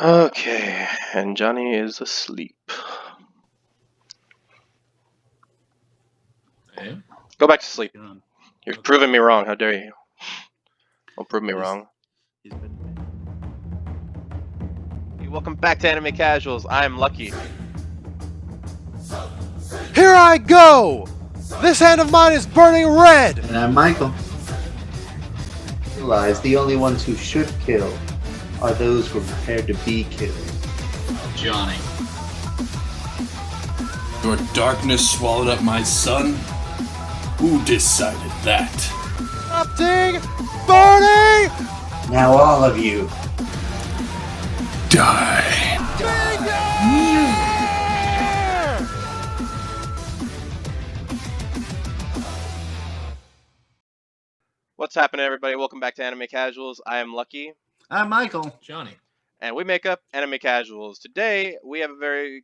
Okay, and Johnny is asleep. I am? Go back to sleep. Gone. You're Okay. proving me wrong. How dare you? Don't prove me wrong. He's been. Hey, welcome back to Anime Casuals. I'm Lucky. Here I go! This hand of mine is burning red! And I'm Michael. Realize the only ones who should kill are those who are prepared to be killed. Johnny. Your darkness swallowed up my son? Who decided that? Erupting! Burning! Now all of you. Die. What's happening, everybody? Welcome back to Anime Casuals. I am Lucky, I'm Michael. Johnny. and we make up Anime Casuals. Today, we have a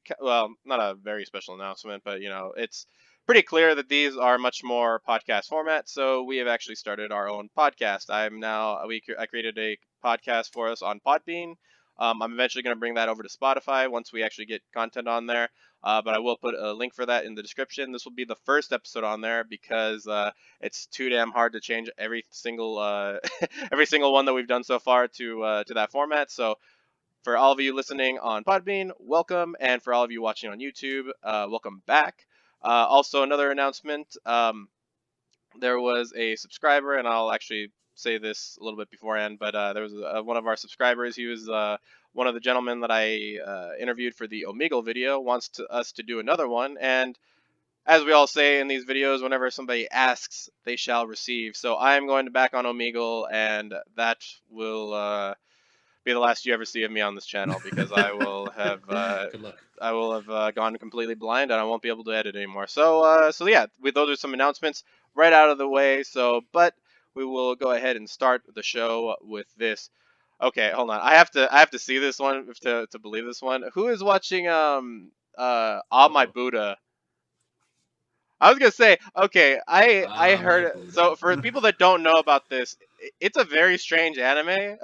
not a very special announcement, but it's pretty clear that these are much more podcast format. So we have actually started our own podcast. I created a podcast for us on Podbean. I'm eventually going to bring that over to Spotify once we actually get content on there. But I will put a link for that in the description. This will be the first episode on there because it's too damn hard to change every single every single one that we've done so far to that format. So for all of you listening on Podbean, welcome, and for all of you watching on YouTube, welcome back. Also, another announcement. There was a subscriber, and I'll actually say this a little bit beforehand, but there was one of our subscribers. He was one of the gentlemen that I interviewed for the Omegle video, wants us to do another one, and as we all say in these videos, whenever somebody asks, they shall receive. So I am going to back on Omegle, and that will be the last you ever see of me on this channel because I will have Good luck. gone completely blind and I won't be able to edit anymore. So yeah, those are some announcements right out of the way. But we will go ahead and start the show with this. Okay, hold on. I have to see this one to believe this one. Who is watching Ah My Buddha? I was gonna say, okay, I Ah, My heard. Buddha. So for people that don't know about this, it's a very strange anime,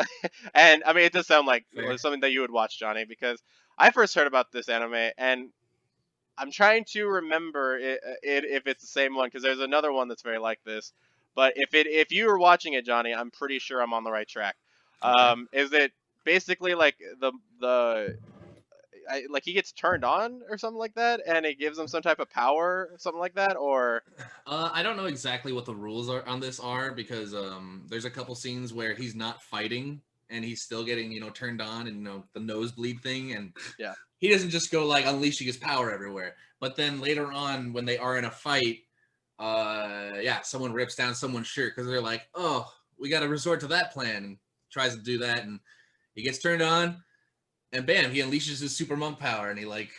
and I mean it does sound like Fair. something that you would watch, Johnny, because I first heard about this anime, and I'm trying to remember if it's the same one, because there's another one that's very like this. But if you were watching it, Johnny, I'm pretty sure I'm on the right track. Okay. Is it basically like like he gets turned on or something like that, and it gives him some type of power, something like that, or I don't know exactly what the rules are on this are because there's a couple scenes where he's not fighting and he's still getting turned on and the nosebleed thing, and Yeah. he doesn't just go like unleashing his power everywhere. But then later on when they are in a fight, someone rips down someone's shirt because they're like, oh, we got to resort to that plan, and tries to do that, and he gets turned on, and bam, he unleashes his super monk power, and he like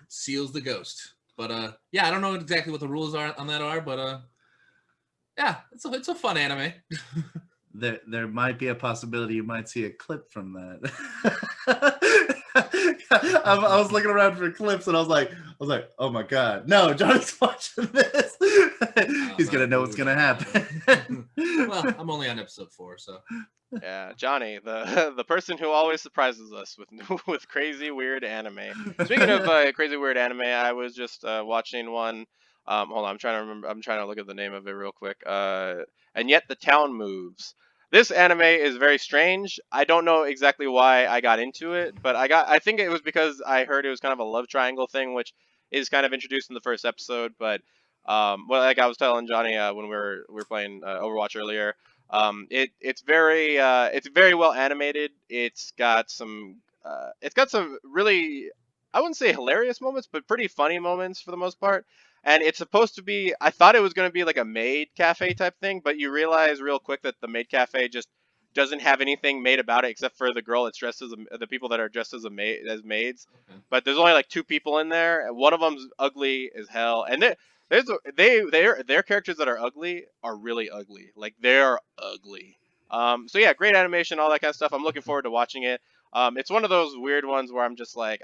seals the ghost. But I don't know exactly what the rules are on that are, but it's a fun anime. There might be a possibility you might see a clip from that. I was looking around for clips and I was like, oh my god, no, Johnny's watching this. He's gonna know what's gonna happen. Well, I'm only on episode 4, so Yeah, Johnny, the person who always surprises us with with crazy weird anime. Speaking of crazy weird anime, I was just watching one. Hold on, I'm trying to remember. I'm trying to look at the name of it real quick. And yet the town moves. This anime is very strange. I don't know exactly why I got into it, but I think it was because I heard it was kind of a love triangle thing, which is kind of introduced in the first episode. But well, like I was telling Johnny when we were playing Overwatch earlier. It's very well animated. It's got some really, I wouldn't say hilarious moments, but pretty funny moments for the most part. And it's supposed to be, I thought it was going to be like a maid cafe type thing, but you realize real quick that the maid cafe just doesn't have anything made about it except for the girl that's dressed as the people that are dressed as as maids. okay. But there's only like 2 people in there, and one of them's ugly as hell, and their characters that are ugly are really ugly. Like they're ugly. So yeah, great animation, all that kind of stuff. I'm looking forward to watching it. It's one of those weird ones where I'm just like,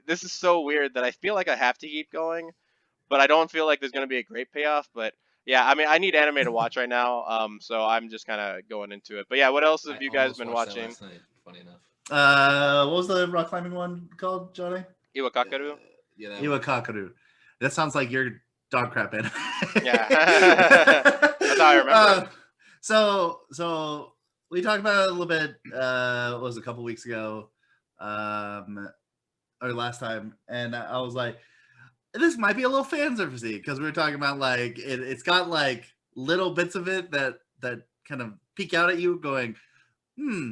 this is so weird that I feel like I have to keep going, but I don't feel like there's gonna be a great payoff. But yeah, I mean, I need anime to watch right now. So I'm just kind of going into it. But yeah, what else have I you guys almost been watched that watching? last night. Funny enough. What was the rock climbing one called, Johnny? Iwakakaru. Yeah, that one. Iwakakaru. That sounds like your dog crap anime. Yeah. That's how I remember it. So we talked about it a little bit. What was it, a couple weeks ago, or last time, and I was like, this might be a little fan servicey because we were talking about like it's got like little bits of it that kind of peek out at you, going,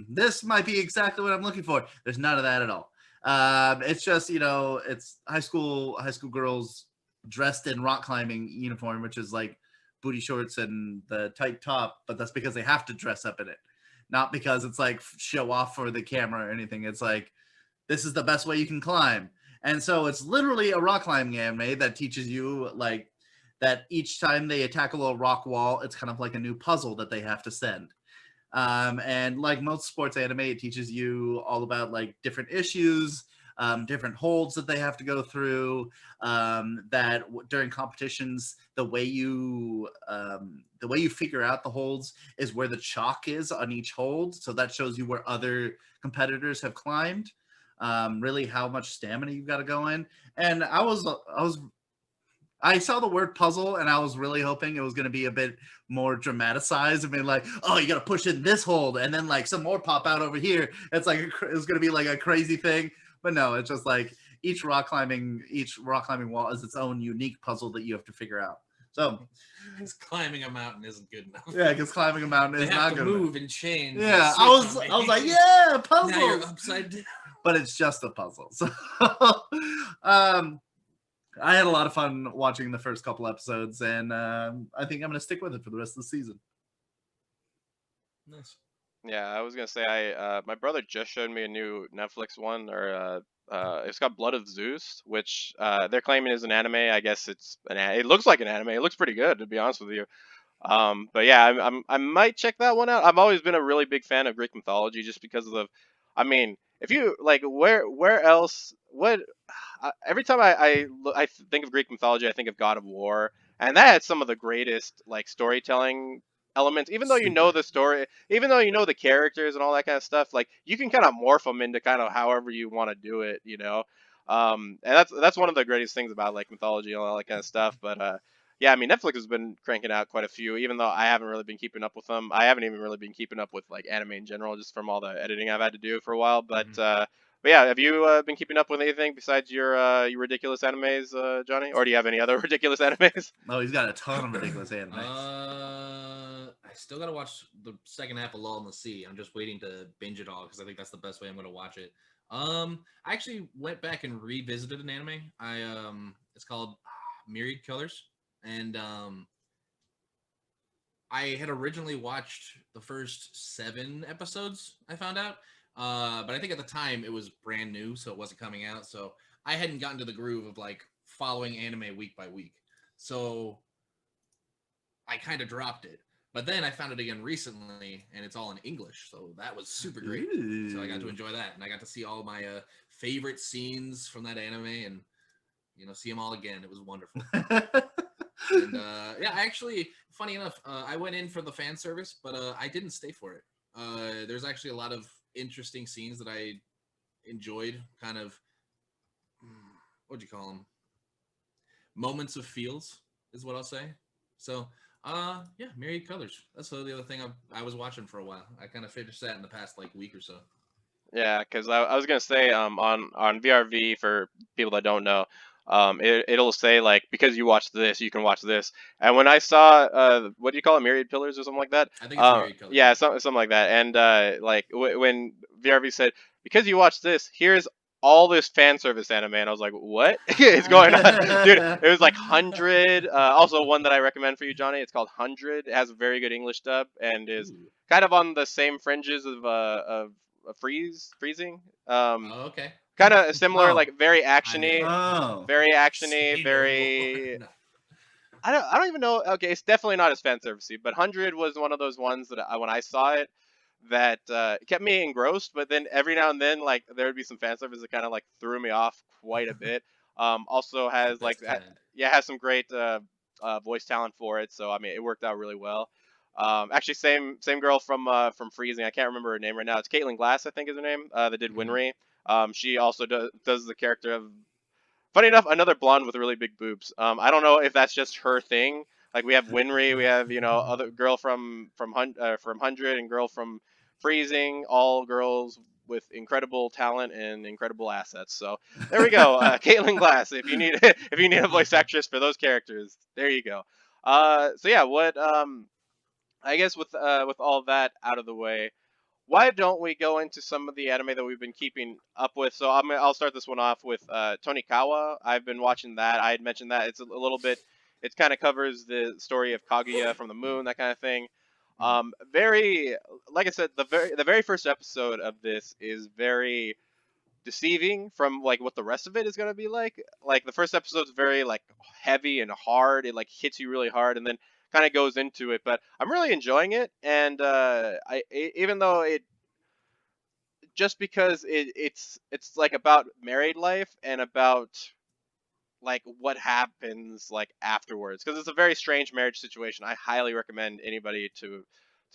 this might be exactly what I'm looking for. There's none of that at all. It's just, it's high school girls dressed in rock climbing uniform, which is like booty shorts and the tight top, but that's because they have to dress up in it, not because it's like show off for the camera or anything. It's like, this is the best way you can climb. And so it's literally a rock climbing anime that teaches you like that each time they attack a little rock wall, it's kind of like a new puzzle that they have to send. And like most sports anime, it teaches you all about like different issues, different holds that they have to go through, that during competitions, the way you figure out the holds is where the chalk is on each hold. So that shows you where other competitors have climbed, really how much stamina you've got to go in. And I saw the word puzzle and I was really hoping it was going to be a bit more dramatized and be like, oh, you got to push in this hold and then like some more pop out over here. It's like, it's going to be like a crazy thing. But no, it's just like each rock climbing wall is its own unique puzzle that you have to figure out. So Because climbing a mountain isn't good enough. yeah, because climbing a mountain They is have not to good. move and change. Yeah, and I was switch like, on me. yeah, Now you're puzzles. upside down. But it's just a puzzle. So I had a lot of fun watching the first couple episodes, and I think I'm going to stick with it for the rest of the season. Nice. Yeah, I was gonna say my brother just showed me a new Netflix one, or it's got Blood of Zeus, which they're claiming is an anime. I guess it looks like an anime. It looks pretty good, to be honest with you. But yeah, I might check that one out. I've always been a really big fan of Greek mythology, just because of I mean, if you like, where else, every time I think of Greek mythology, I think of God of War, and that had some of the greatest like storytelling elements. Even though you know the story, even though you know the characters and all that kind of stuff, like you can kind of morph them into kind of however you want to do it, and that's one of the greatest things about like mythology and all that kind of stuff. But yeah, I mean, Netflix has been cranking out quite a few, even though I haven't really been keeping up with them. I haven't even really been keeping up with like anime in general, just from all the editing I've had to do for a while. But yeah, have you been keeping up with anything besides your ridiculous animes, Johnny? Or do you have any other ridiculous animes? Oh, he's got a ton of ridiculous anime. I still gotta watch the second half of Lull in the Sea. I'm just waiting to binge it all because I think that's the best way I'm gonna watch it. I actually went back and revisited an anime. It's called Myriad Colors, and I had originally watched the first 7 episodes. I found out, but I think at the time it was brand new, so it wasn't coming out. So I hadn't gotten to the groove of like following anime week by week. So I kind of dropped it. But then I found it again recently, and it's all in English, so that was super great. Ooh. So I got to enjoy that, and I got to see all my favorite scenes from that anime, and see them all again. It was wonderful. And yeah, actually, funny enough, I went in for the fan service, but I didn't stay for it. There's actually a lot of interesting scenes that I enjoyed. Kind of, what'd you call them? Moments of feels is what I'll say. So. Yeah, Myriad Colors. That's the other thing I was watching for a while. I kind of finished that in the past like week or so. Yeah, because I was gonna say on VRV, for people that don't know, it'll say like, because you watch this, you can watch this. And when I saw what do you call it, Myriad Pillars or something like that? I think it's Myriad Colors. Yeah, something like that. And like when VRV said, because you watch this, here's all this fan service anime, and I was like, what is going on, dude? It was like 100. Also, one that I recommend for you, Johnny. It's called 100. It has a very good English dub and is kind of on the same fringes of freezing. Oh, okay. Kind of similar, Oh. like very actiony, Oh. very Say actiony, no very. more. I don't even know. Okay, it's definitely not as fan servicey, but 100 was one of those ones that when I saw it, that kept me engrossed. But then every now and then, like there would be some fan service that kind of like threw me off quite a bit. Also has like Best kind. has some great voice talent for it. So I mean, it worked out really well. Actually, same girl from Freezing. I can't remember her name right now. It's Caitlin Glass, I think is her name. That did Mhm. Winry. She also does the character of, funny enough, another blonde with really big boobs. I don't know if that's just her thing. Like we have Winry, we have other girl from 100 and girl from Freezing, all girls with incredible talent and incredible assets. So there we go. Caitlin Glass. If you need if you need a voice actress for those characters, there you go. So yeah, what I guess with all that out of the way, why don't we go into some of the anime that we've been keeping up with? So I'll start this one off with Tonikawa. I've been watching that. I had mentioned that it's a little bit. It kind of covers the story of Kaguya from the moon, that kind of thing. Very, like I said, the very first episode of this is very deceiving from like what the rest of it is gonna be like. Like the first episode's very like heavy and hard. It like hits you really hard, and then kind of goes into it. But I'm really enjoying it, and even though it just because it's like about married life and about like what happens like afterwards, because it's a very strange marriage situation. I highly recommend anybody to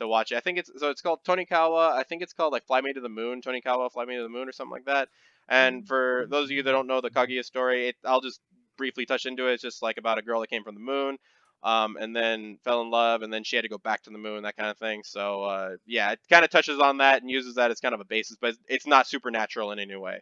watch it. I think it's called Tonikawa. I think it's called like Fly Me to the Moon, Tonikawa Fly Me to the Moon or something like that. And for those of you that don't know the Kaguya story, I'll just briefly touch into it. It's just like about a girl that came from the moon, and then fell in love, and then she had to go back to the moon, that kind of thing. So yeah, it kind of touches on that and uses that as kind of a basis, but it's not supernatural in any way.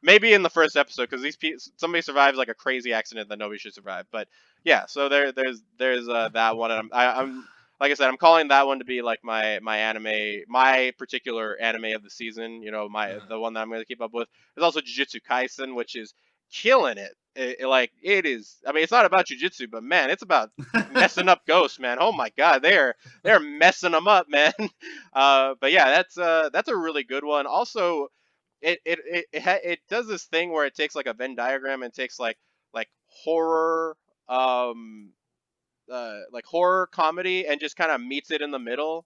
Maybe in the first episode, because somebody survives like a crazy accident that nobody should survive. But yeah, so there's that one, and I'm like I said, I'm calling that one to be like my anime, my particular anime of the season. The one that I'm going to keep up with. There's also Jujutsu Kaisen, which is killing it. Like it is. I mean, it's not about jujutsu, but man, it's about messing up ghosts, man. Oh my god, they're messing them up, man. But yeah, that's a really good one. Also, it does this thing where it takes like a Venn diagram and takes like horror um like horror comedy and just kind of meets it in the middle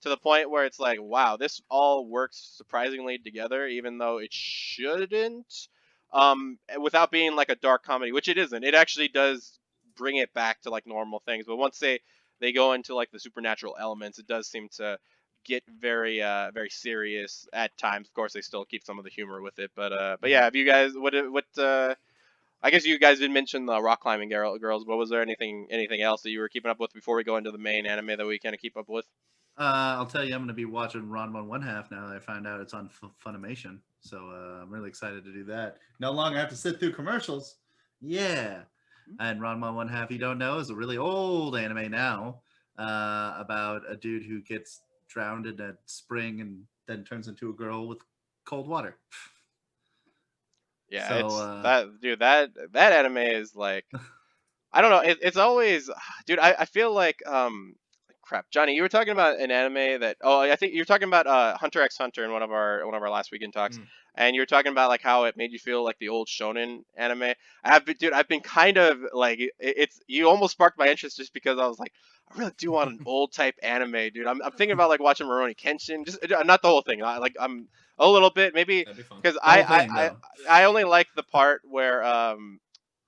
to the point where it's like, wow, this all works surprisingly together, even though it shouldn't, without being like a dark comedy, which it isn't. It actually does bring it back to like normal things, but once they go into like the supernatural elements, it does seem to get very serious at times. Of course, they still keep some of the humor with it, but yeah, have you guys what I guess you guys did mention the rock climbing girls, but was there anything else that you were keeping up with before we go into the main anime that we kind of keep up with? I'll tell you, I'm going to be watching Ranma One Half now that I find out it's on Funimation. So I'm really excited to do that. No longer have to sit through commercials. Yeah. And Ranma One Half, you don't know, is a really old anime now about a dude who gets drowned in a spring and then turns into a girl with cold water. Yeah, So, it's that dude. That anime is like, I don't know. It's always, dude. I feel like crap. Johnny, you were talking about an anime that. Oh, I think you were talking about Hunter x Hunter in one of our last weekend talks, Mm. and you were talking about like how it made you feel like the old shonen anime. I've been kind of like it's you almost sparked my interest just because I was like, I really do want an old type anime, dude. I'm thinking about like watching Rurouni Kenshin, just not the whole thing. I'm a little bit maybe That'd be fun. because the whole thing, I though. I only like the part where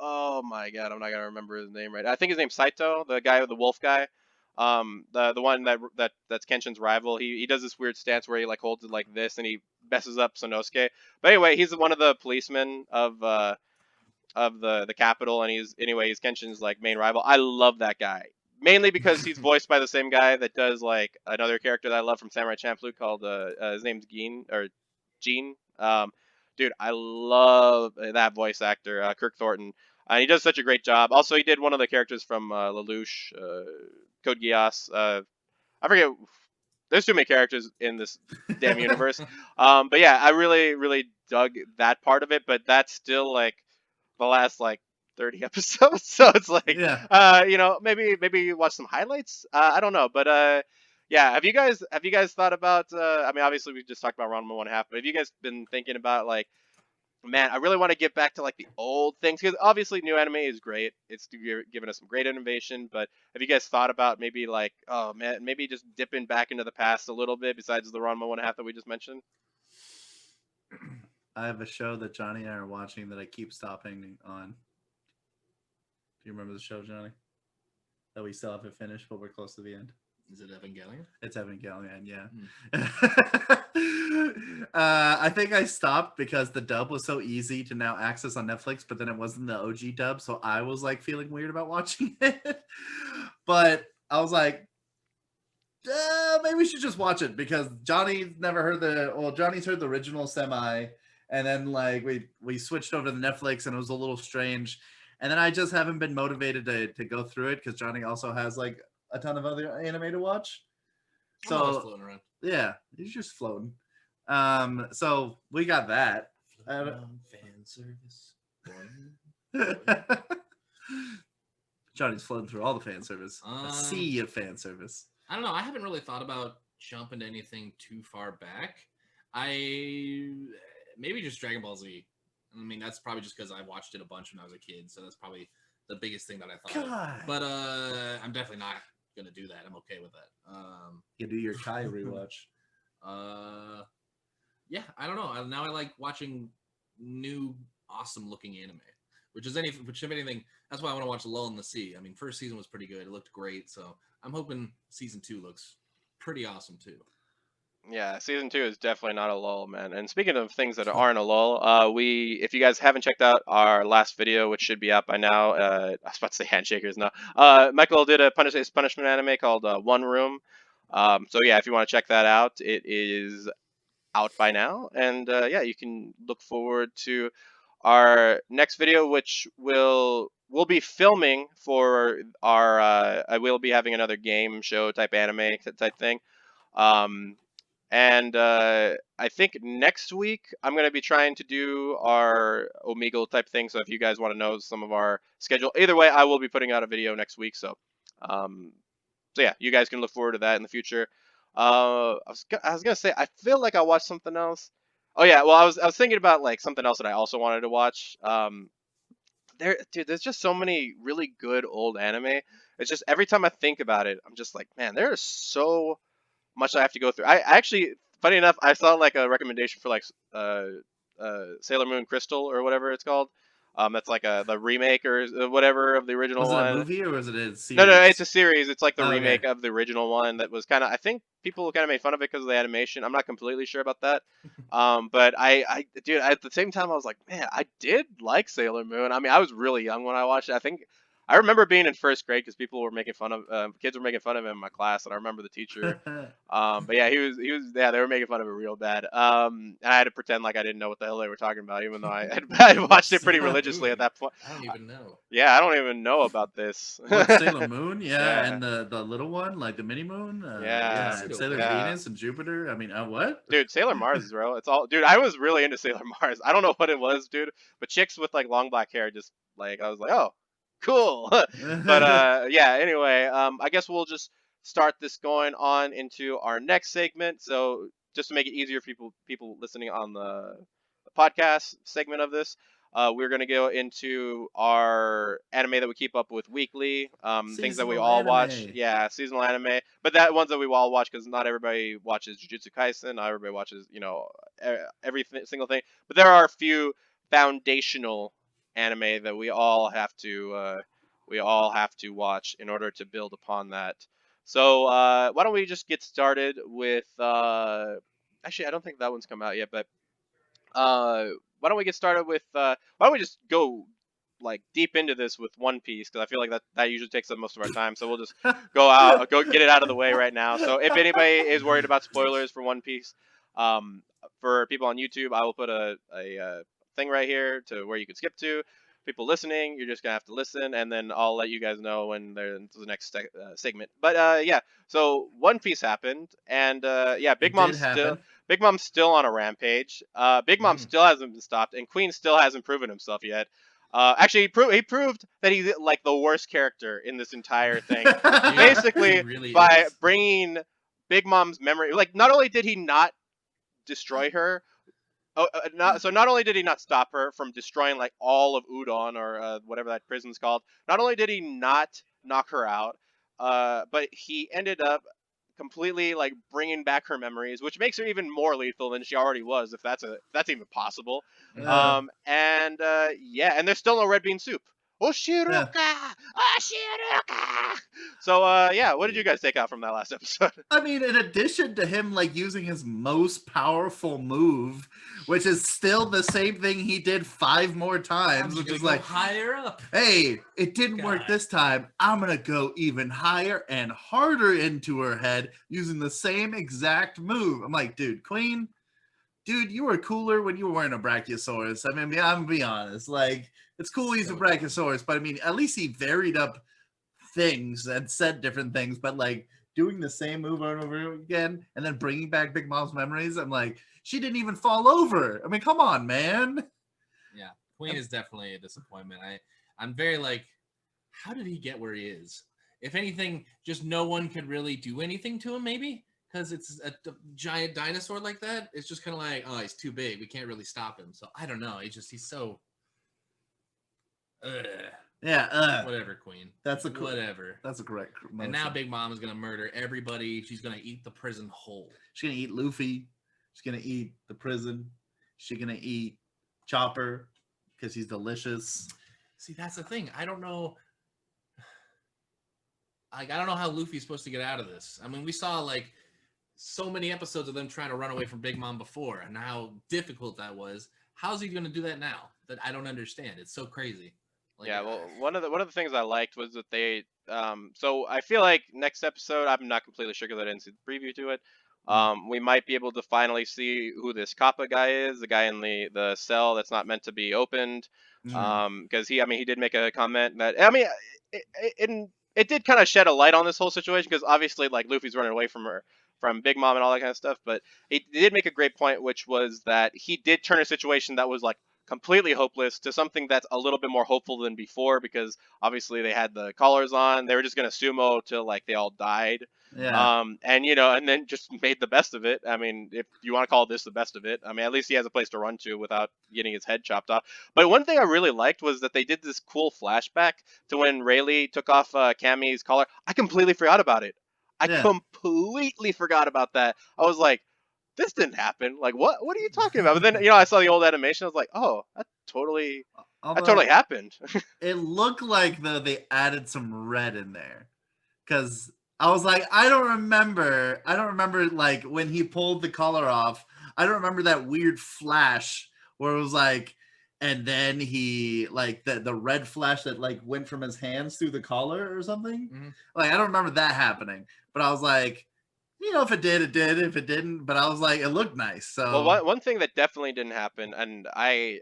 oh my god, I'm not gonna remember his name right. I think his name's Saito, the guy with the wolf guy. The one that's Kenshin's rival. He does this weird stance where he like holds it like this and he messes up Sonosuke. But anyway, he's one of the policemen of the capital, and he's Kenshin's like main rival. I love that guy. Mainly because he's voiced by the same guy that does like another character that I love from Samurai Champloo called his name's Gene. Dude, I love that voice actor, Kirk Thornton. He does such a great job. Also, he did one of the characters from Lelouch, Code Geass. I forget. There's too many characters in this damn universe. But yeah, I really, really dug that part of it. But that's still like the last like 30 episodes. So it's like, Yeah. maybe watch some highlights. I don't know, but yeah. Have you guys thought about? I mean, obviously we just talked about Ranma One Half, but have you guys been thinking about like, man, I really want to get back to like the old things because obviously new anime is great. It's giving us some great innovation. But have you guys thought about maybe like, oh man, maybe just dipping back into the past a little bit besides the Ranma One Half that we just mentioned? I have a show that Johnny and I are watching that I keep stopping on. Do you remember the show, Johnny? That we still haven't finished, but we're close to the end. Is it Evangelion? It's Evangelion, yeah. Hmm. I think I stopped because the dub was so easy to now access on Netflix, but then it wasn't the OG dub, so I was like feeling weird about watching it. But I was like, maybe we should just watch it because Johnny's never heard Johnny's heard the original semi, and then like we switched over to the Netflix and it was a little strange. And then I just haven't been motivated to go through it because Johnny also has like a ton of other anime to watch. I'm always So floating around. yeah, he's just floating. So we got that. Floating on fan service. Johnny's floating through all the fan service. A Um, sea of fan service. I don't know. I haven't really thought about jumping to anything too far back. I maybe just Dragon Ball Z. I mean, that's probably just because I watched it a bunch when I was a kid, so that's probably the biggest thing that I thought. God. But I'm definitely not gonna do that. I'm okay with that. You do your Kai rewatch. Yeah, I don't know. Now I like watching new, awesome looking anime. Which if anything, that's why I want to watch Lull in the Sea. I mean, first season was pretty good. It looked great, so I'm hoping season 2 looks pretty awesome too. Yeah, season 2 is definitely not a lull, man. And speaking of things that aren't a lull, if you guys haven't checked out our last video, which should be out by now, I was about to say Handshakers now. Michael did a punishment anime called One Room. So yeah, if you want to check that out, it is out by now. And yeah, you can look forward to our next video, which we'll be filming for our. I will be having another game show type anime type thing. And I think next week I'm going to be trying to do our Omegle type thing. So if you guys want to know some of our schedule, either way, I will be putting out a video next week. So yeah, you guys can look forward to that in the future. I was going to say, I feel like I watched something else. Oh yeah, well I was thinking about like something else that I also wanted to watch. There's just so many really good old anime. It's just every time I think about it, I'm just like, man, there is so much I have to go through. I actually, funny enough, I saw like a recommendation for like Sailor Moon Crystal or whatever it's called. That's like the remake or whatever of the original Was it one. a movie or was it a series? No, it's a series. It's like the Oh, okay. remake of the original one that was kind of. I think people kind of made fun of it because of the animation. I'm not completely sure about that. But dude, at the same time, I was like, man, I did like Sailor Moon. I mean, I was really young when I watched it. I think I remember being in first grade because people were making fun of kids were making fun of him in my class, and I remember the teacher. But yeah, he was yeah, they were making fun of it real bad. And I had to pretend like I didn't know what the hell they were talking about, even though I watched it pretty religiously at that point. I don't even know. Yeah, I don't even know about this. What, Sailor Moon? Yeah, Yeah. and the little one, like the mini moon. Yeah. and Sailor Yeah. Venus and Jupiter. I mean, what? Dude, Sailor Mars, bro. It's all, dude. I was really into Sailor Mars. I don't know what it was, dude, but chicks with like long black hair, just like I was like, oh, cool. But yeah. Anyway, I guess we'll just start this going on into our next segment. So just to make it easier for people listening on the podcast segment of this, we're gonna go into our anime that we keep up with weekly, things that we Seasonal all watch. anime. Yeah, seasonal anime, but that ones that we all watch because not everybody watches Jujutsu Kaisen. Not everybody watches, every single thing. But there are a few foundational anime that we all have to watch in order to build upon that. So why don't we just get started with actually I don't think that one's come out yet, but why don't we get started with why don't we just go like deep into this with One Piece because I feel like that usually takes up most of our time. So we'll just go get it out of the way right now. So if anybody is worried about spoilers for One Piece, for people on YouTube, I will put a thing right here to where you can skip to. People listening, you're just gonna have to listen, and then I'll let you guys know when there's the next segment. But yeah, so One Piece happened, and yeah, Big It Mom's did still. happen. Big Mom's still on a rampage. Big Mom still hasn't been stopped, and Queen still hasn't proven himself yet. Actually, he proved that he's like the worst character in this entire thing. Yeah, Basically, he really by is. bringing Big Mom's memory, like not only did he not destroy her, not only did he not stop her from destroying like all of Udon or whatever that prison's called, not only did he not knock her out, but he ended up completely like bringing back her memories, which makes her even more lethal than she already was, if that's even possible. Uh, And yeah, and there's still no red bean soup. Oshiruka! Oshiruka! So, yeah, what did you guys take out from that last episode? I mean, in addition to him like using his most powerful move, which is still the same thing he did 5 more times, which is like, higher up. hey, it didn't work God. this time. I'm gonna go even higher and harder into her head using the same exact move. I'm like, dude, Queen, dude, you were cooler when you were wearing a Brachiosaurus. I mean, I'm gonna be honest. Like, it's cool he's a Brachiosaurus, but I mean, at least he varied up things and said different things. But like doing the same move over and over again, and then bringing back Big Mom's memories, I'm like, she didn't even fall over. I mean, come on, man. Yeah, Queen is definitely a disappointment. I'm very like, how did he get where he is? If anything, just no one could really do anything to him, maybe. Because it's a giant dinosaur like that, it's just kind of like, oh, he's too big. We can't really stop him. So I don't know. He's so. Yeah. Whatever, Queen. That's a whatever. That's a correct. And now Big Mom is gonna murder everybody. She's gonna eat the prison whole. She's gonna eat Luffy. She's gonna eat the prison. She's gonna eat Chopper because he's delicious. See, that's the thing. I don't know. Like, I don't know how Luffy's supposed to get out of this. I mean, we saw like so many episodes of them trying to run away from Big Mom before, and how difficult that was. How's he going to do that now? That I don't understand. It's so crazy. Like, Yeah, well, one of the things I liked was that they so I feel like next episode, I'm not completely sure because I didn't see the preview to it. We might be able to finally see who this Kappa guy is, the guy in the cell that's not meant to be opened. Because he did make a comment that it did kind of shed a light on this whole situation, because obviously like Luffy's running away from Big Mom and all that kind of stuff, but he did make a great point, which was that he did turn a situation that was like completely hopeless to something that's a little bit more hopeful than before, because obviously they had the collars on. They were just going to sumo till like they all died. Yeah. And then just made the best of it. I mean, if you want to call this the best of it, I mean, at least he has a place to run to without getting his head chopped off. But one thing I really liked was that they did this cool flashback to when Rayleigh took off Cammy's collar. I completely forgot about it. I completely forgot about that. I was like, this didn't happen. Like, what are you talking about? But then, I saw the old animation. I was like, oh, that totally happened. It looked like they added some red in there, because I was like, I don't remember like when he pulled the collar off. I don't remember that weird flash where it was like, and then he like the red flash that like went from his hands through the collar or something. Mm-hmm. Like, I don't remember that happening, but I was like, if it did, it did. If it didn't, but I was like, it looked nice. So well, one thing that definitely didn't happen, and I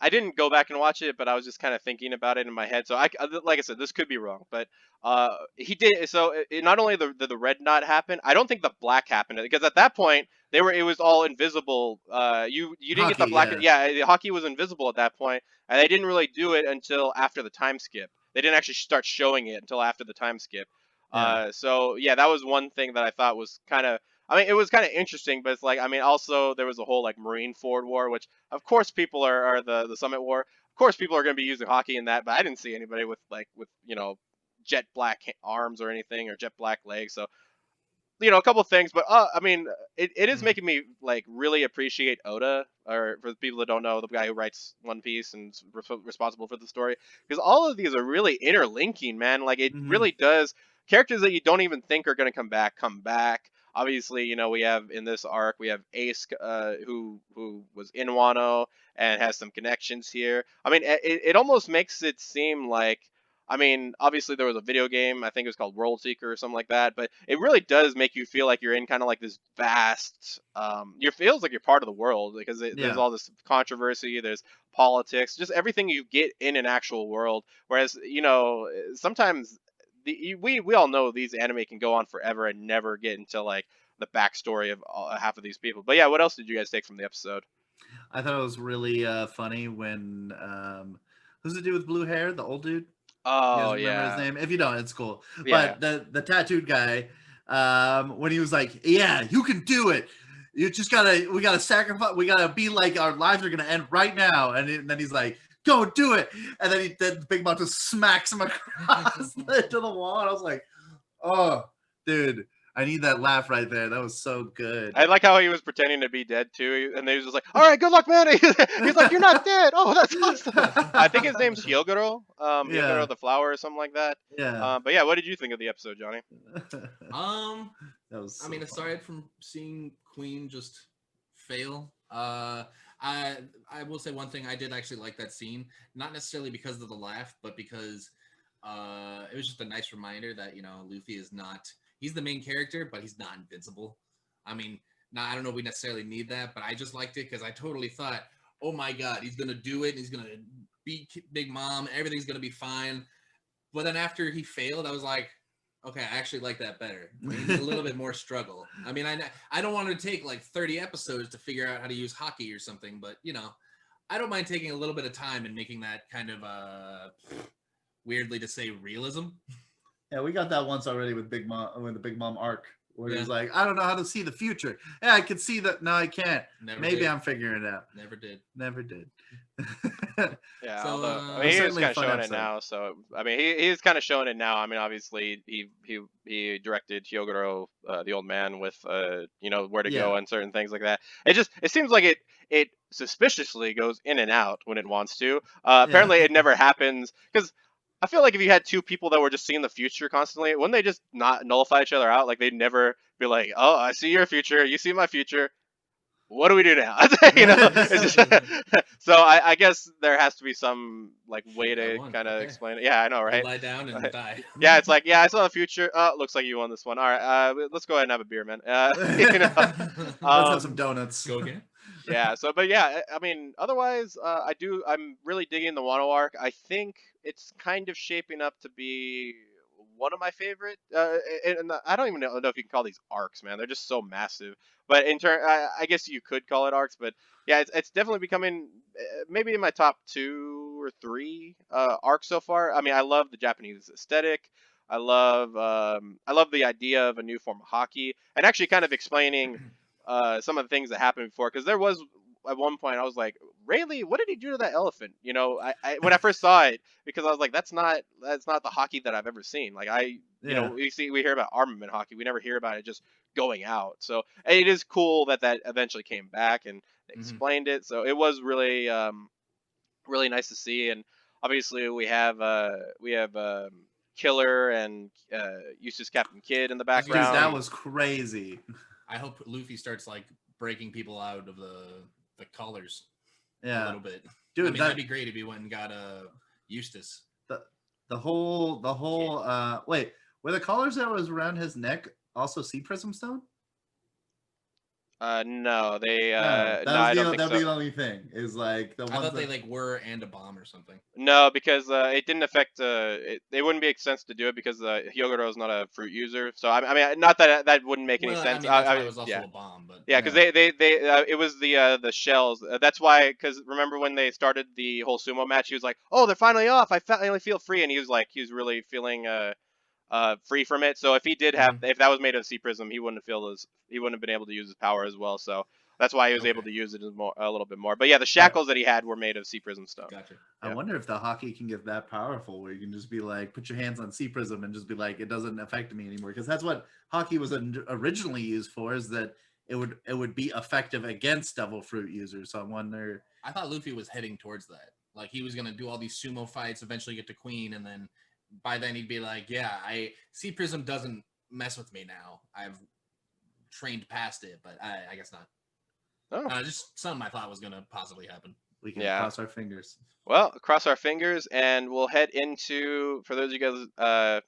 didn't go back and watch it, but I was just kind of thinking about it in my head. So like I said, this could be wrong, but he did. So not only the red not happen, I don't think the black happened, because at that point it was all invisible. You didn't get the black. Yeah, Haki was invisible at that point, and they didn't really do it until after the time skip. They didn't actually start showing it until after the time skip. So yeah, that was one thing that I thought was it was kind of interesting, but it's like, also there was a whole like Marine Ford War, which of course people are the Summit War. Of course people are going to be using Haki in that, but I didn't see anybody with jet black arms or anything, or jet black legs. So, a couple of things, but it is making me like really appreciate Oda, or for the people that don't know, the guy who writes One Piece and is responsible for the story, because all of these are really interlinking, man. Like, it really does. Characters that you don't even think are going to come back. Obviously, we have in this arc, we have Ace, who was in Wano and has some connections here. It almost makes it seem like, obviously there was a video game, I think it was called World Seeker or something like that, but it really does make you feel like you're in kind of like this vast, it feels like you're part of the world, because there's all this controversy, there's politics, just everything you get in an actual world. Whereas, sometimes we all know these anime can go on forever and never get into like the backstory of half of these people. But yeah, what else did you guys take from the episode? I thought it was really funny when who's the dude with blue hair, the old dude? Oh, remember his name? If you don't, it's cool. Yeah. But the tattooed guy, when he was like, "Yeah, you can do it. We gotta sacrifice. We gotta be like, our lives are gonna end right now." And then he's like, "Go do it!" And then Big Mom just smacks him across into the wall. And I was like, "Oh, dude." I need that laugh right there. That was so good. I like how he was pretending to be dead too, and he was just like, "All right, good luck, man." He's like, "You're not dead." Oh, that's awesome. I think his name's Hyogoro, Yeah. Hyogoro the flower or something like that. Yeah. But yeah, what did you think of the episode, Johnny? That was. I mean, so fun. aside from seeing Queen just fail, I will say one thing. I did actually like that scene, not necessarily because of the laugh, but because it was just a nice reminder that Luffy is not. He's the main character, but he's not invincible. I mean, I don't know if we necessarily need that, but I just liked it because I totally thought, oh my god, he's gonna do it. He's gonna beat Big Mom. Everything's gonna be fine. But then after he failed, I was like, okay, I actually like that better. We need a little bit more struggle. I mean, I don't want to take like 30 episodes to figure out how to use hockey or something, but I don't mind taking a little bit of time and making that kind of weirdly to say realism. Yeah, we got that once already with Big Mom, with the Big Mom arc, where Yeah. he's like, I don't know how to see the future. Yeah, I can see that. No, I can't. Never Maybe did. I'm figuring it out. Never did. Never did. Yeah, So, although uh, I mean, he is certainly a kind of fun showing episode. it now. So I mean, he's kind of showing it now. I mean, obviously he directed Hyogoro, the old man, with where to go Yeah. and certain things like that. It seems like it suspiciously goes in and out when it wants to. Apparently, it never happens because I feel like if you had two people that were just seeing the future constantly, wouldn't they just not nullify each other out? Like they'd never be like, "Oh, I see your future, you see my future. What do we do now?" It's just, so I guess there has to be some like way I to won. kind of Okay. explain it. Yeah, I know, I'll right? lie down and die. Yeah, it's like, yeah, I saw the future. Looks like you won this one. All right, let's go ahead and have a beer, man. Let's have some um, donuts. Go again. yeah. So, but yeah, I mean, otherwise, I'm really digging the Wano arc. I think it's kind of shaping up to be one of my favorite. And I don't even know if you can call these arcs, man. They're just so massive. But in turn, I guess you could call it arcs. But yeah, it's definitely becoming maybe in my top 2 or 3 arcs so far. I mean, I love the Japanese aesthetic. I love the idea of a new form of hockey, and actually kind of explaining some of the things that happened before, because there was at one point I was like, Rayleigh, what did he do to that elephant? I when I first saw it, because I was like, that's not the hockey that I've ever seen. Like Yeah. we hear about armament hockey, we never hear about it just going out. So it is cool that eventually came back and explained it. So it was really nice to see. And obviously we have Killer and Eustace Captain Kidd in the I was Dude, gonna background. that was crazy. I hope Luffy starts like breaking people out of the collars a Yeah. little bit. Dude, I mean, that, that'd be great if he went and got Eustace. the whole wait, were the collars that was around his neck also sea prism stone? No, they No, no, I don't think that'd be so. the only thing. Is like the I ones thought they that, like were and a bomb or something. No, because it didn't affect. It wouldn't make sense to do it because Hyogoro is not a fruit user. So I mean, not that wouldn't make any Well, sense. I mean, that's why it was Yeah. also a bomb, but Yeah, because Yeah. they it was the shells. That's why. Because remember when they started the whole sumo match, he was like, "Oh, they're finally off. I finally feel free," and he was really feeling free from it. So if he did have, if that was made of sea prism, he wouldn't have been able to use his power as well. So that's why he was able Okay. to use it a little bit more. But yeah, the shackles that he had were made of sea prism stone. gotcha. I Yeah. wonder if the hockey can get that powerful where you can just be like, put your hands on sea prism and just be like, it doesn't affect me anymore. Because that's what hockey was originally used for, is that it would be effective against devil fruit users. So I wonder. I thought Luffy was heading towards that. Like he was gonna do all these sumo fights, eventually get to Queen, and then by then he'd be like, "Yeah, Sea Prism doesn't mess with me now. I've trained past it." But I guess not. Oh. Just something I thought was gonna possibly happen. We can Yeah. cross our fingers. Well, cross our fingers, and we'll head into, for those of you guys,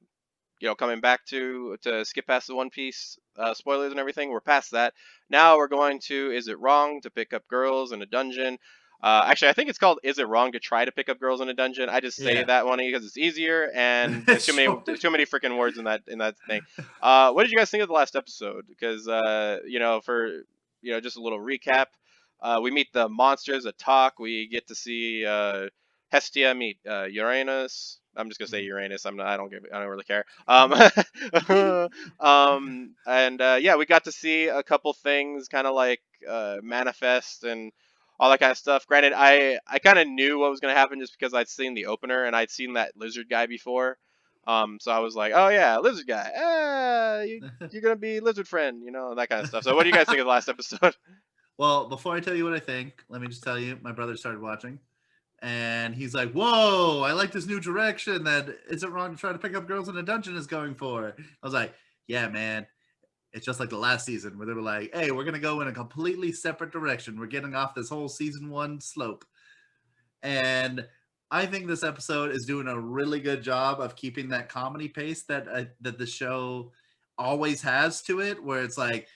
coming back to skip past the One Piece spoilers and everything. We're past that. Now we're going to, is it wrong to pick up girls in a dungeon? Actually, I think it's called, is it wrong to try to pick up girls in a dungeon? I just say Yeah. that one because it's easier, and there's too Sure. many freaking words in that thing. What did you guys think of the last episode? Because for just a little recap. We meet the monsters that talk. We get to see Hestia meet Uranus. I'm just gonna say Uranus. I don't really care. And yeah, we got to see a couple things, kind of like manifest and all that kind of stuff. Granted, I kind of knew what was gonna happen just because I'd seen the opener and I'd seen that lizard guy before. So I was like, oh yeah, lizard guy. You're gonna be lizard friend, that kind of stuff. So what do you guys think of the last episode? Well, before I tell you what I think, let me just tell you, my brother started watching, and he's like, "Whoa, I like this new direction that isn't wrong to try to pick up girls in a dungeon is going for." I was like, "Yeah, man, it's just like the last season where they were like, hey, we're gonna go in a completely separate direction. We're getting off this whole season 1 slope." And I think this episode is doing a really good job of keeping that comedy pace that the show always has to it, where it's like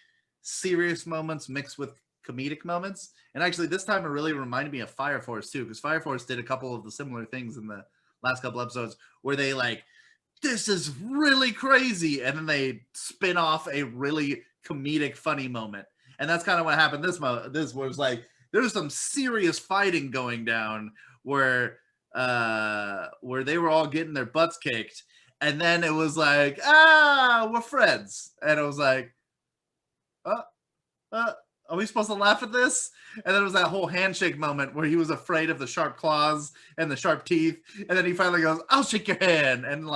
serious moments mixed with comedic moments. And actually, this time it really reminded me of Fire Force too, because Fire Force did a couple of the similar things in the last couple episodes, where they like, this is really crazy, and then they spin off a really comedic, funny moment. And that's kind of what happened. This was like, there was some serious fighting going down where they were all getting their butts kicked, and then it was like, we're friends, and it was like, are we supposed to laugh at this? And then it was that whole handshake moment where he was afraid of the sharp claws and the sharp teeth, and then he finally goes, "I'll shake your hand," and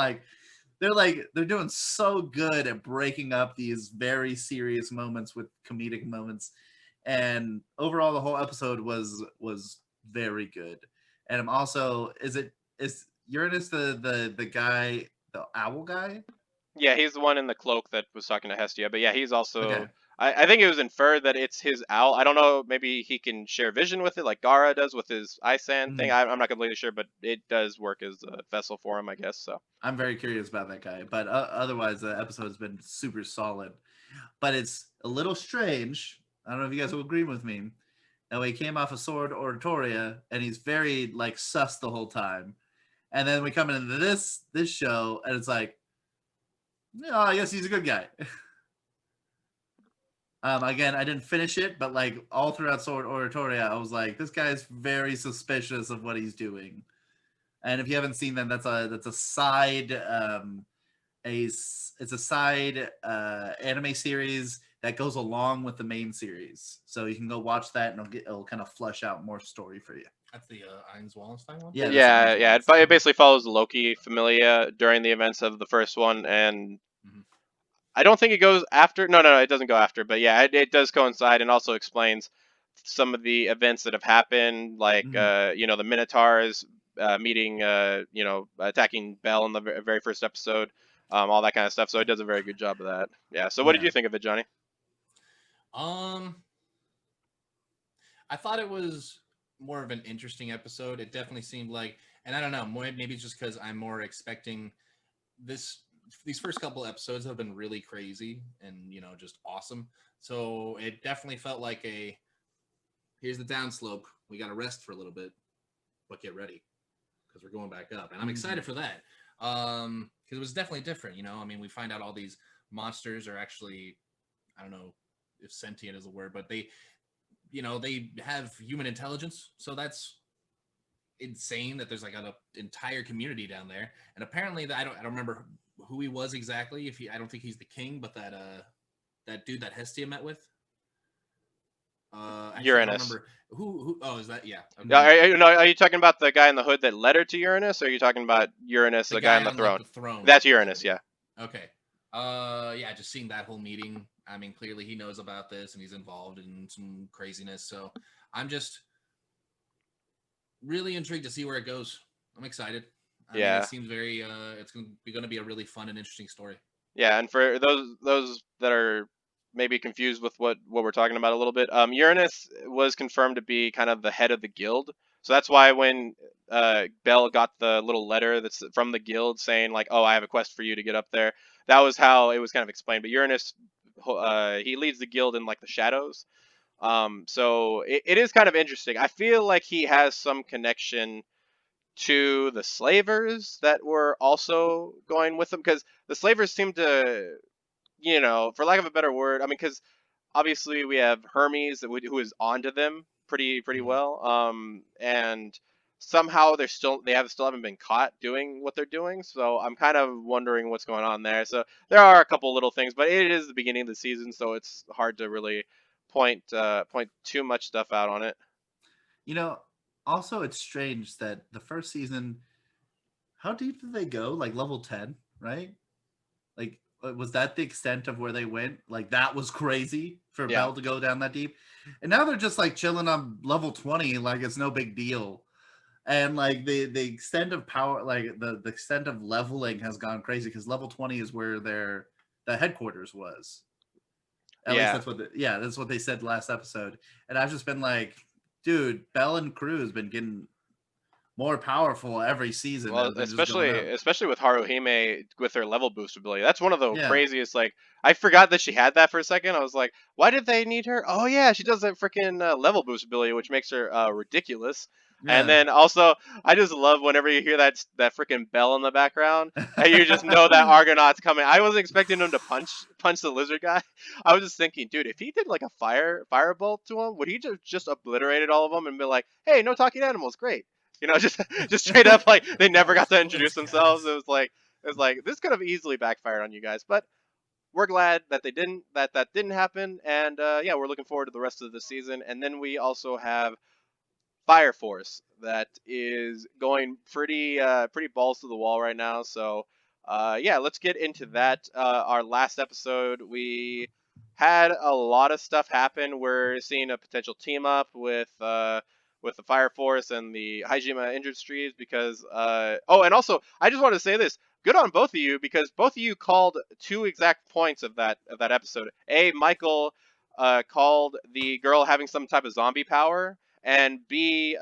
they're doing so good at breaking up these very serious moments with comedic moments. And overall, the whole episode was very good. And I'm also, is Uranus the guy, the owl guy? Yeah, he's the one in the cloak that was talking to Hestia. But yeah, he's also. Okay. I think it was inferred that it's his owl. I don't know. Maybe he can share vision with it, like Gara does with his eye sand thing. I'm not completely sure, but it does work as a vessel for him, I guess. So I'm very curious about that guy. But otherwise, the episode's been super solid. But it's a little strange. I don't know if you guys will agree with me. Now, he came off of Sword Oratoria, and he's very like sus the whole time. And then we come into this show, and it's like, oh, I guess he's a good guy. Again, I didn't finish it, but like all throughout Sword Oratoria, I was like, this guy's very suspicious of what he's doing. And if you haven't seen that, that's a side it's a side anime series that goes along with the main series. So you can go watch that, and it'll kind of flush out more story for you. That's the Ainz Wallenstein one? Yeah, yeah. It basically follows Loki Familia during the events of the first one, and I don't think it goes after. No, it doesn't go after. But yeah, it does coincide, and also explains some of the events that have happened, like the Minotaurs meeting, attacking Bell in the very first episode, all that kind of stuff. So it does a very good job of that. Yeah. So what did you think of it, Johnny? I thought it was more of an interesting episode. It definitely seemed like, and I don't know, maybe it's just because I'm more expecting this. These first couple episodes have been really crazy and just awesome. So it definitely felt like here's the downslope. We got to rest for a little bit, but get ready because we're going back up. And I'm excited for that because it was definitely different. I mean, we find out all these monsters are actually, I don't know if sentient is a word, but they have human intelligence. So that's insane that there's like an entire community down there. And apparently I don't remember who he was exactly. I don't think he's the king, but that dude that Hestia met with. Uranus. Who? Oh, is that? Yeah. Are you talking about the guy in the hood that led her to Uranus, or are you talking about Uranus, the guy on the throne? The throne? That's Uranus, yeah. Okay. Yeah, just seeing that whole meeting. I mean, clearly he knows about this and he's involved in some craziness. So I'm just really intrigued to see where it goes. I'm excited. I mean, it seems very. It's going to be a really fun and interesting story. Yeah, and for those that are maybe confused with what we're talking about a little bit, Uranus was confirmed to be kind of the head of the guild. So that's why when Bell got the little letter that's from the guild saying like, "Oh, I have a quest for you to get up there," that was how it was kind of explained. But Uranus, he leads the guild in like the shadows. So it is kind of interesting. I feel like he has some connection to the slavers that were also going with them, because the slavers seem to, for lack of a better word, I mean, because obviously we have Hermes who is onto them pretty well, and somehow they still haven't been caught doing what they're doing. So I'm kind of wondering what's going on there. So there are a couple little things, but it is the beginning of the season, so it's hard to really point too much stuff out on it. Also, it's strange that the first season, how deep did they go? Like level 10? right? Like, was that the extent of where they went? Like, that was crazy for Yeah. Bell to go down that deep. And now they're just like chilling on level 20, like it's no big deal. And like the extent of power, like the extent of leveling has gone crazy because level 20 is where the headquarters was. At least Yeah. that's what that's what they said last episode. And I've just been like, dude, Bell and crew has been getting more powerful every season Well, as they're just going up. especially with Haruhime with her level boost ability. That's one of the Yeah. craziest. Like, I forgot that she had that for a second. I was like, why did they need her? Oh yeah, she does that freaking level boost ability, which makes her ridiculous. And Yeah. then also, I just love whenever you hear that freaking bell in the background, and you just know that Argonaut's coming. I wasn't expecting him to punch the lizard guy. I was just thinking, dude, if he did like a firebolt to him, would he just obliterated all of them and be like, hey, no talking animals, great. You know, just straight up like they never got to introduce themselves. It was like this could have easily backfired on you guys, but we're glad that that didn't happen, and yeah, we're looking forward to the rest of the season. And then we also have Fire Force that is going pretty balls to the wall right now. So yeah, let's get into that. Our last episode, we had a lot of stuff happen. We're seeing a potential team up with the Fire Force and the Hajime Industries because oh, and also I just want to say this. Good on both of you because both of you called two exact points of that episode. A, Michael called the girl having some type of zombie power, and B,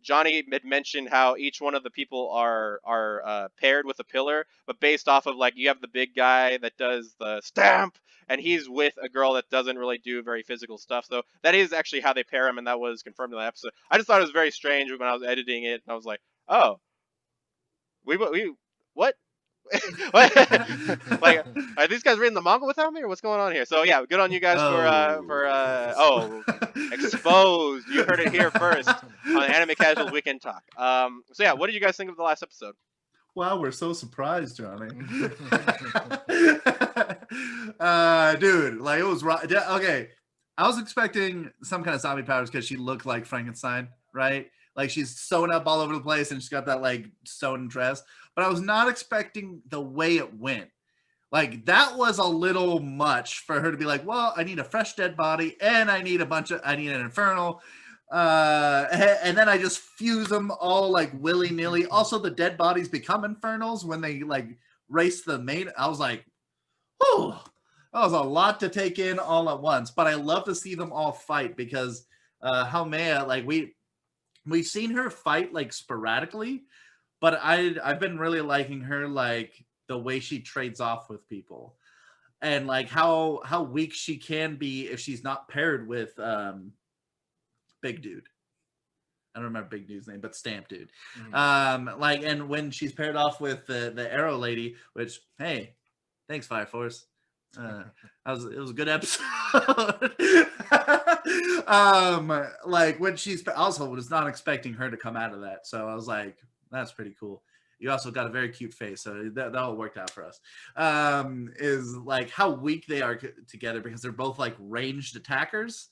Johnny had mentioned how each one of the people are paired with a pillar, but based off of like you have the big guy that does the stamp, and he's with a girl that doesn't really do very physical stuff. So that is actually how they pair him, and that was confirmed in the episode. I just thought it was very strange when I was editing it, and I was like, oh, we what? Like, are these guys reading the manga without me, or what's going on here? So yeah, good on you guys for exposed. You heard it here first on Anime Casuals Weekend Talk. So yeah, what did you guys think of the last episode? Wow, we're so surprised, Johnny. Dude, like it was okay. I was expecting some kind of zombie powers because she looked like Frankenstein, right? Like she's sewing up all over the place and she's got that like sewn dress. But I was not expecting the way it went. Like that was a little much for her to be like, well, I need a fresh dead body and I need an infernal. And then I just fuse them all like willy-nilly. Also, the dead bodies become infernals when they like race the main. I was like, oh, that was a lot to take in all at once. But I love to see them all fight because Haumea, like we've seen her fight like sporadically, but I've been really liking her like the way she trades off with people and like how weak she can be if she's not paired with Big Dude. I don't remember Big Dude's name, but Stamp Dude. Mm-hmm. Like, and when she's paired off with the Arrow Lady, which, hey, thanks Fire Force. It was a good episode. Like when she's also was not expecting her to come out of that, so I was like, that's pretty cool. You also got a very cute face, so that all worked out for us. Is like how weak they are together because they're both like ranged attackers.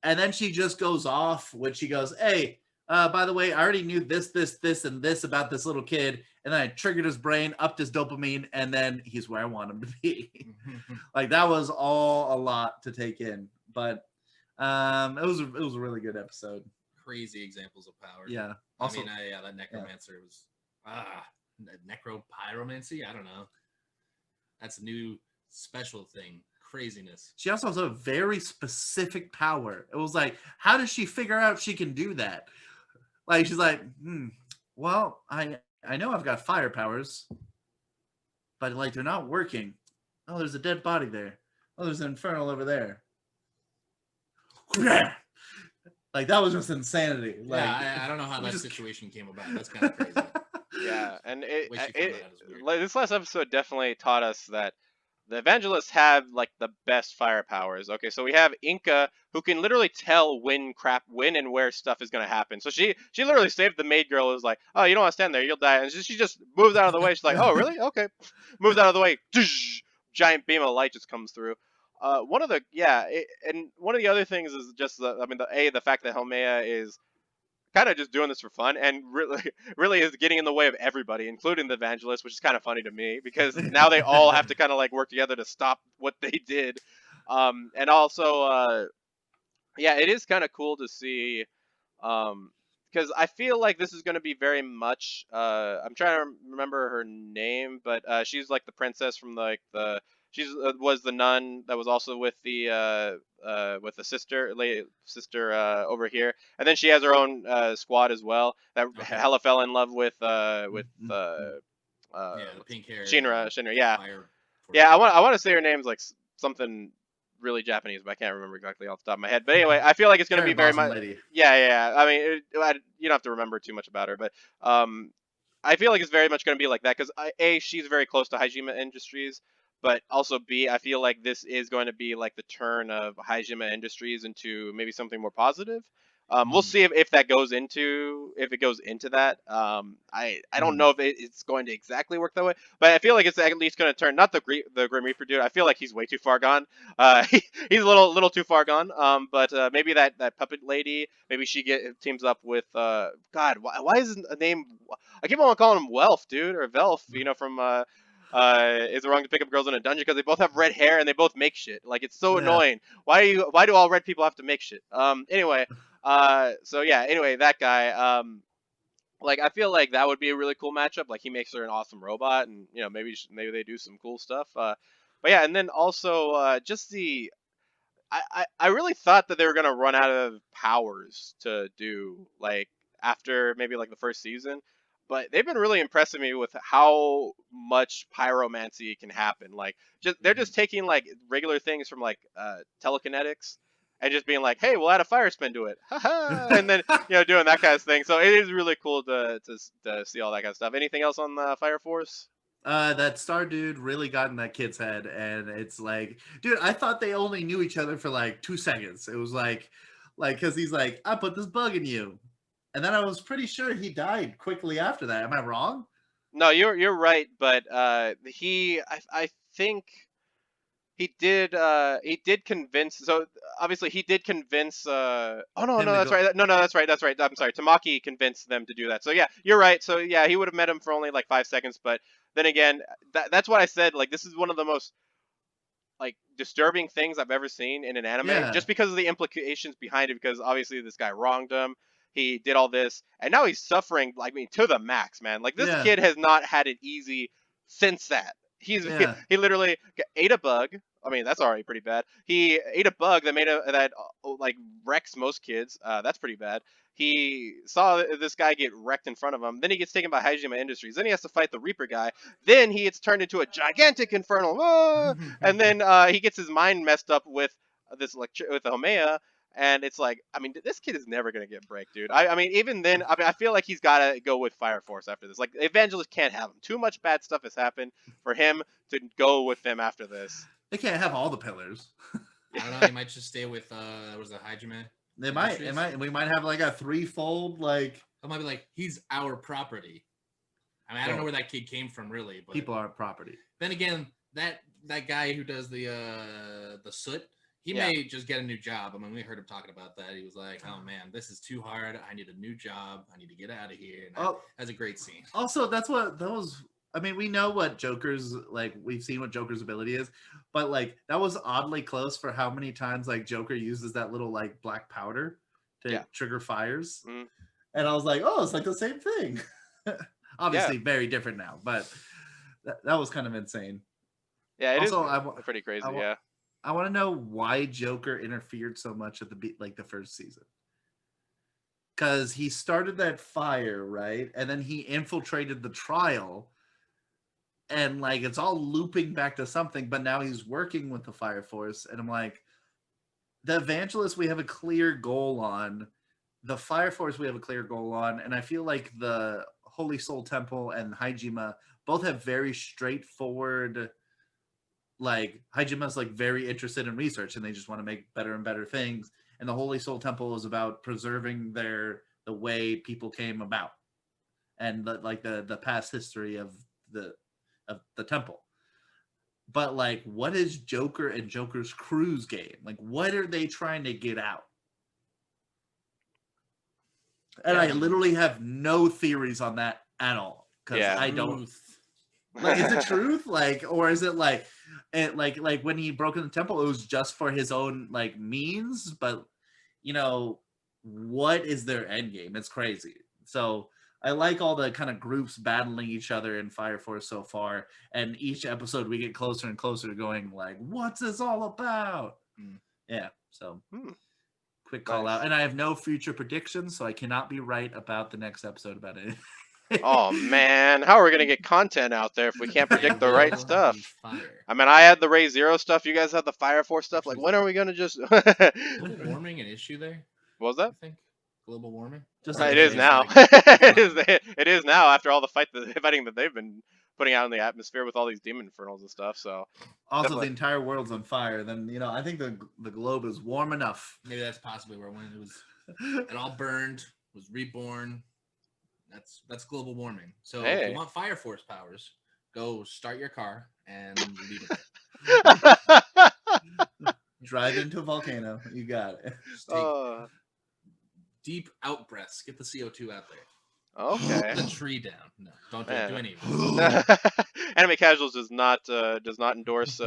And then she just goes off when she goes, hey, by the way, I already knew this, and this about this little kid. And then I triggered his brain, upped his dopamine, and then he's where I want him to be. Like that was all a lot to take in. But it was a really good episode. Crazy examples of power. Yeah. Also, yeah, that necromancer was necropyromancy. I don't know. That's a new special thing. Craziness. She also has a very specific power. It was like, how does she figure out she can do that? Like she's like, well, I know I've got fire powers, but like they're not working. Oh, there's a dead body there. Oh, there's an infernal over there. Like that was just insanity. Like, yeah, I don't know how that situation came about. That's kind of crazy. Yeah, and this last episode definitely taught us that the evangelists have like the best fire powers. Okay, so we have Inca who can literally tell when and where stuff is gonna happen. So she literally saved the maid girl who's like, oh, you don't want to stand there, you'll die. And she just moves out of the way. She's like, oh, really? Okay. Moves out of the way. Giant beam of light just comes through. One of the other things is just the fact that Haumea is kind of just doing this for fun, and really, really is getting in the way of everybody, including the Evangelists, which is kind of funny to me because now they all have to kind of like work together to stop what they did. And also, yeah, it is kind of cool to see, because I feel like this is going to be very much. I'm trying to remember her name, but she's like the princess from like the. She's was the nun that was also with the sister over here, and then she has her own squad as well. That Okay. hella fell in love with Yeah, the pink hair. Shinra. Yeah, Fire. yeah. I want to say her name's like something really Japanese, but I can't remember exactly off the top of my head. But anyway, I feel like it's going to Cherry be very Blossom much. Lady. Yeah. I mean, you don't have to remember too much about her, but I feel like it's very much going to be like that because she's very close to Hajime Industries, but also B, I feel like this is going to be like the turn of Hajime Industries into maybe something more positive. We'll see if that goes into that. I don't know if it's going to exactly work that way, but I feel like it's at least going to turn not the Grim Reaper dude. I feel like he's way too far gone. He's a little too far gone. But maybe that puppet lady, maybe she teams up with God. Why is his name? I keep on calling him Welf, dude, or Velf. You know from is it wrong to pick up girls in a dungeon because they both have red hair and they both make shit? Like it's so Yeah. annoying. Why do all red people have to make shit? Anyway. So yeah, anyway, that guy, like I feel like that would be a really cool matchup. Like he makes her an awesome robot, and you know maybe they do some cool stuff. But yeah, and then also just I really thought that they were gonna run out of powers to do like after maybe like the first season, but they've been really impressing me with how much pyromancy can happen. Like they're just taking like regular things from like telekinetics and just being like, hey, we'll add a fire spin to it, haha, and then doing that kind of thing. So it is really cool to see all that kind of stuff. Anything else on the Fire Force? That Star dude really got in that kid's head, and it's like, dude, I thought they only knew each other for like 2 seconds. It was like, because he's like, I put this bug in you, and then I was pretty sure he died quickly after that. Am I wrong? No, you're right, but I think he did convince. So obviously he did convince. Oh no, Him no, to that's go- right. No, that's right. That's right. I'm sorry. Tamaki convinced them to do that. So yeah, you're right. So yeah, he would have met him for only like 5 seconds. But then again, that's what I said. Like this is one of the most like disturbing things I've ever seen in an anime, Yeah. just because of the implications behind it. Because obviously this guy wronged him. He did all this, and now he's suffering. Like, I mean, to the max, man. Like this Yeah. kid has not had it easy since that. Yeah. He literally ate a bug. I mean, that's already pretty bad. He ate a bug that like wrecks most kids. That's pretty bad. He saw this guy get wrecked in front of him. Then he gets taken by Hajime Industries. Then he has to fight the Reaper guy. Then he gets turned into a gigantic infernal. And then he gets his mind messed up with with the Homea. And it's like, I mean, this kid is never gonna get break, dude. I mean, even then, I mean, I feel like he's gotta go with Fire Force after this. Like, Evangelist can't have him. Too much bad stuff has happened for him to go with them after this. They can't have all the pillars. I don't know. He might just stay with was it Hajime? They might. We might have like a threefold like. It might be like he's our property. I mean, I don't know where that kid came from, really. But People aren't property. then again, that guy who does the soot, he may just get a new job. I mean, we heard him talking about that. He was like, "Oh man, this is too hard. I need a new job. I need to get out of here." And that's a great scene. Also, that's what those. I mean, we know what Joker's like. We've seen what Joker's ability is, but like that was oddly close for how many times like Joker uses that little like black powder to trigger fires, and I was like, oh, it's like the same thing. Obviously, very different now, but that was kind of insane. Yeah, it also, is pretty crazy. Yeah. I want to know why Joker interfered so much at the first season. Because he started that fire, right? And then he infiltrated the trial. And like it's all looping back to something, but now he's working with the Fire Force. And I'm like, the Evangelist we have a clear goal on. The Fire Force we have a clear goal on. And I feel like the Holy Soul Temple and Hajime both have very straightforward, like Hajima's like very interested in research and they just want to make better and better things. And the Holy Soul Temple is about preserving the way people came about and the past history of the temple. But like, what is Joker and Joker's crew's game? Like, what are they trying to get out? And Yeah. I literally have no theories on that at all because Yeah. I don't. Truth. Like, is it truth? Like, or is it like, like when he broke in the temple, it was just for his own like means? But you know, what is their end game? It's crazy. So I like all the kind of groups battling each other in Fire Force so far, and each episode we get closer and closer to going like, what's this all about? Hmm. Yeah. So Hmm. quick call Nice. out, and I have no future predictions, so I cannot be right about the next episode about it. Oh man, how are we gonna get content out there if we can't predict the right Will stuff? be Fire. I mean, I had the Ray Zero stuff. You guys had the Fire Force stuff. Like, Actually, when are we gonna just? Global warming an issue there? What was I that? think global warming. Just It like is the now. basic- it is. It is now after all the fighting that they've been putting out in the atmosphere with all these demon infernals and stuff. So Also, Definitely. the entire world's on fire. Then you know, I think the globe is warm enough. Maybe that's possibly where when it was it all burned, was reborn. That's global warming. So if Hey. you want Fire Force powers, go start your car and leave it there. Drive into a volcano. You got it. Just take uh, deep out breaths. Get the CO2 out there. okay. Put the tree down. No, don't do, Man. do any of this. Anime Casuals does not endorse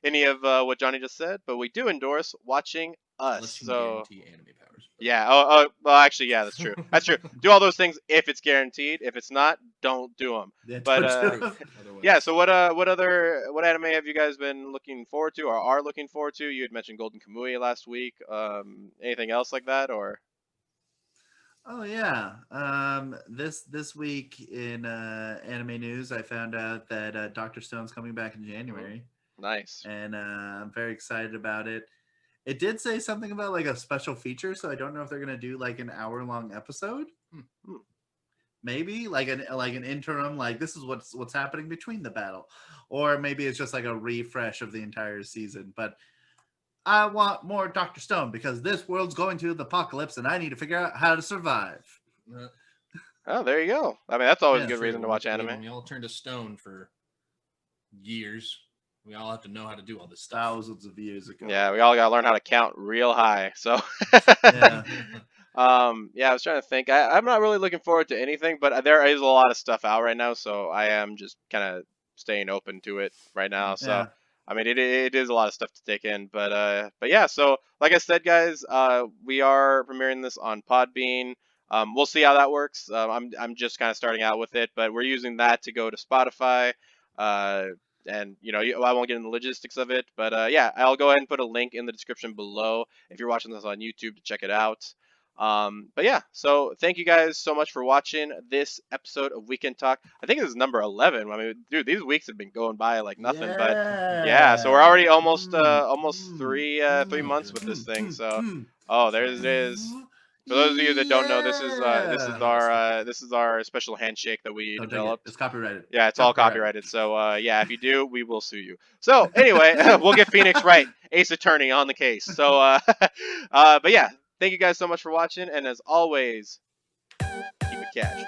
any of what Johnny just said, but we do endorse watching us. Unless you can So guarantee anime powers. yeah. Well, actually, yeah, that's true. That's true. Do all those things if it's guaranteed. If it's not, don't do them. Yeah, But, don't do Proof, it. otherwise. Yeah. So what anime have you guys been looking forward to or are looking forward to? You had mentioned Golden Kamuy last week. Anything else like that or? Oh yeah. This week in anime news, I found out that Doctor Stone's coming back in January, Nice. and I'm very excited about it. It did say something about like a special feature, so I don't know if they're gonna do like an hour-long episode. Hmm. Maybe like an interim, like this is what's happening between the battle, or maybe it's just like a refresh of the entire season. But I want more Doctor Stone because this world's going to the apocalypse, and I need to figure out how to survive. Uh, Oh, there you go. I mean, that's always Yeah, a good true, reason to we- watch anime. We all turned to stone for years. We all have to know how to do all this stuff. Thousands of years ago. Yeah, we all gotta learn how to count real high. So, Yeah. yeah, I was trying to think. I'm not really looking forward to anything, but there is a lot of stuff out right now, so I am just kind of staying open to it right now. So, Yeah. I mean, it is a lot of stuff to take in, but yeah. So, like I said, guys, we are premiering this on Podbean. We'll see how that works. I'm just kind of starting out with it, but we're using that to go to Spotify. And you know, I won't get into the logistics of it, but yeah, I'll go ahead and put a link in the description below if you're watching this on YouTube to check it out. But yeah, so thank you guys so much for watching this episode of Weekend Talk. I think this is number 11. I mean, dude, these weeks have been going by like nothing, but yeah, so we're already almost three months with this thing. So oh, there it is. For those of you that don't know, this is our special handshake that we Don't take it. developed. It's copyrighted. Yeah, it's all copyrighted. So yeah, if you do, we will sue you. So anyway, we'll get Phoenix right, Ace Attorney on the case. So but yeah, thank you guys so much for watching, and as always, keep it casual.